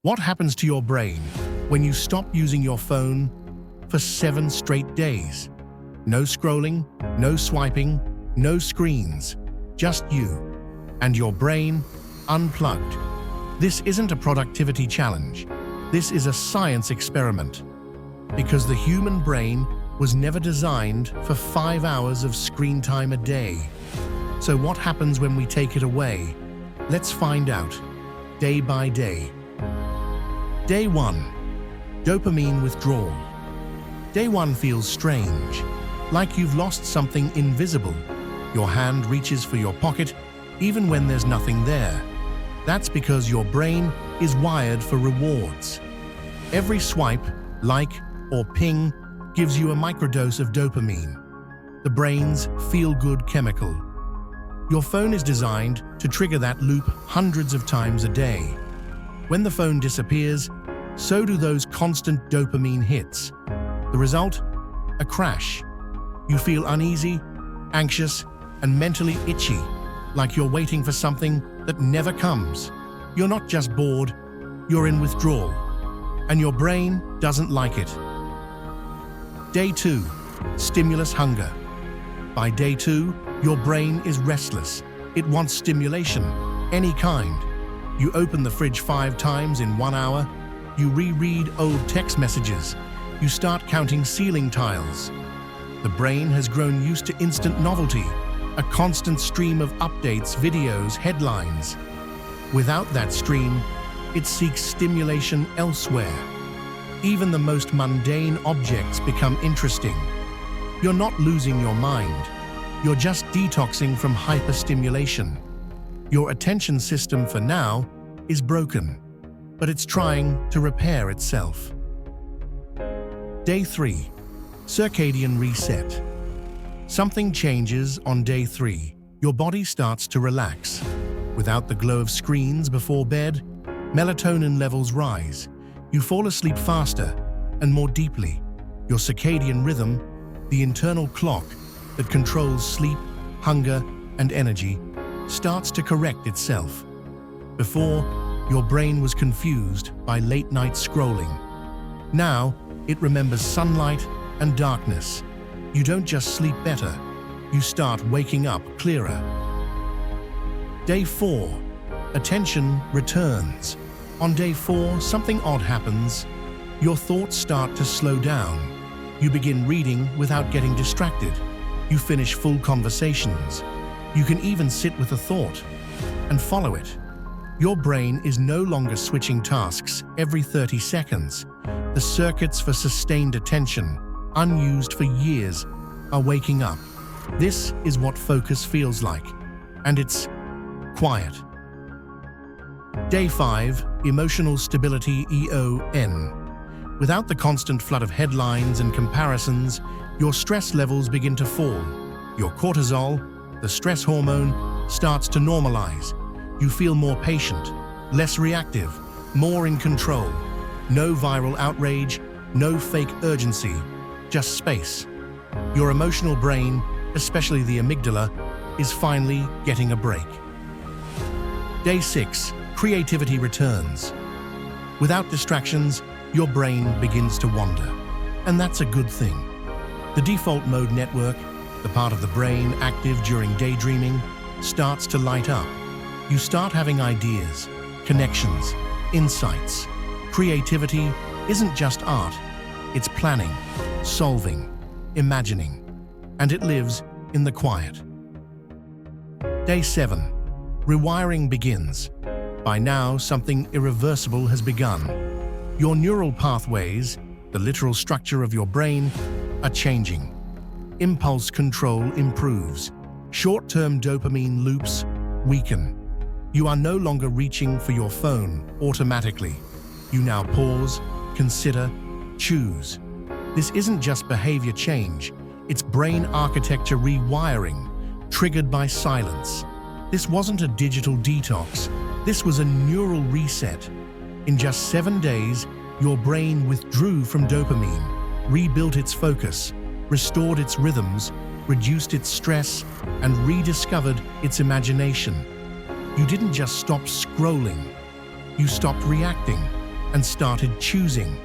What happens to your brain when you stop using your phone for 7 straight days? No scrolling, no swiping, no screens, just you and your brain unplugged. This isn't a productivity challenge. This is a science experiment. Because the human brain was never designed for 5 hours of screen time a day. So what happens when we take it away? Let's find out, day by day. Day 1. Dopamine withdrawal. Day 1 feels strange, like you've lost something invisible. Your hand reaches for your pocket, even when there's nothing there. That's because your brain is wired for rewards. Every swipe, like, or ping gives you a microdose of dopamine, the brain's feel-good chemical. Your phone is designed to trigger that loop hundreds of times a day. When the phone disappears, so do those constant dopamine hits. The result? A crash. You feel uneasy, anxious, and mentally itchy, like you're waiting for something that never comes. You're not just bored, you're in withdrawal, and your brain doesn't like it. Day 2. Stimulus hunger. By day 2, your brain is restless. It wants stimulation, any kind. You open the fridge 5 times in 1 hour. You reread old text messages. You start counting ceiling tiles. The brain has grown used to instant novelty, a constant stream of updates, videos, headlines. Without that stream, it seeks stimulation elsewhere. Even the most mundane objects become interesting. You're not losing your mind. You're just detoxing from hyperstimulation. Your attention system for now is broken, but it's trying to repair itself. Day 3. Circadian reset. Something changes on day 3. Your body starts to relax. Without the glow of screens before bed, melatonin levels rise. You fall asleep faster and more deeply. Your circadian rhythm, the internal clock that controls sleep, hunger, and energy, starts to correct itself. Before, your brain was confused by late-night scrolling. Now, it remembers sunlight and darkness. You don't just sleep better, you start waking up clearer. Day 4. Attention returns. On day 4, something odd happens. Your thoughts start to slow down. You begin reading without getting distracted. You finish full conversations. You can even sit with a thought and follow it. Your brain is no longer switching tasks every 30 seconds. The circuits for sustained attention, unused for years, are waking up. This is what focus feels like, and it's quiet. Day 5. Emotional stability EON. Without the constant flood of headlines and comparisons, your stress levels begin to fall. Your cortisol, the stress hormone, starts to normalize. You feel more patient, less reactive, more in control. No viral outrage, no fake urgency, just space. Your emotional brain, especially the amygdala, is finally getting a break. Day 6. Creativity returns. Without distractions, your brain begins to wander, and that's a good thing. The default mode network, the part of the brain active during daydreaming, starts to light up. You start having ideas, connections, insights. Creativity isn't just art, it's planning, solving, imagining, and it lives in the quiet. Day 7. Rewiring begins. By now, something irreversible has begun. Your neural pathways, the literal structure of your brain, are changing. Impulse control improves. Short-term dopamine loops weaken. You are no longer reaching for your phone automatically. You now pause, consider, choose. This isn't just behavior change, it's brain architecture rewiring, triggered by silence. This wasn't a digital detox, this was a neural reset. In just 7 days, your brain withdrew from dopamine, rebuilt its focus, restored its rhythms, reduced its stress, and rediscovered its imagination. You didn't just stop scrolling, you stopped reacting. and started choosing.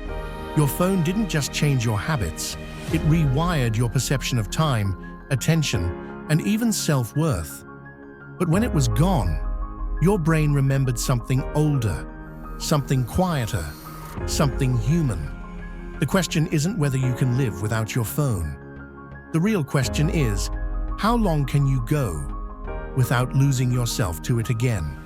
Your phone didn't just change your habits, it rewired your perception of time, attention, and even self-worth. But when it was gone, your brain remembered something older, something quieter, something human. The question isn't whether you can live without your phone. The real question is, how long can you go without losing yourself to it again?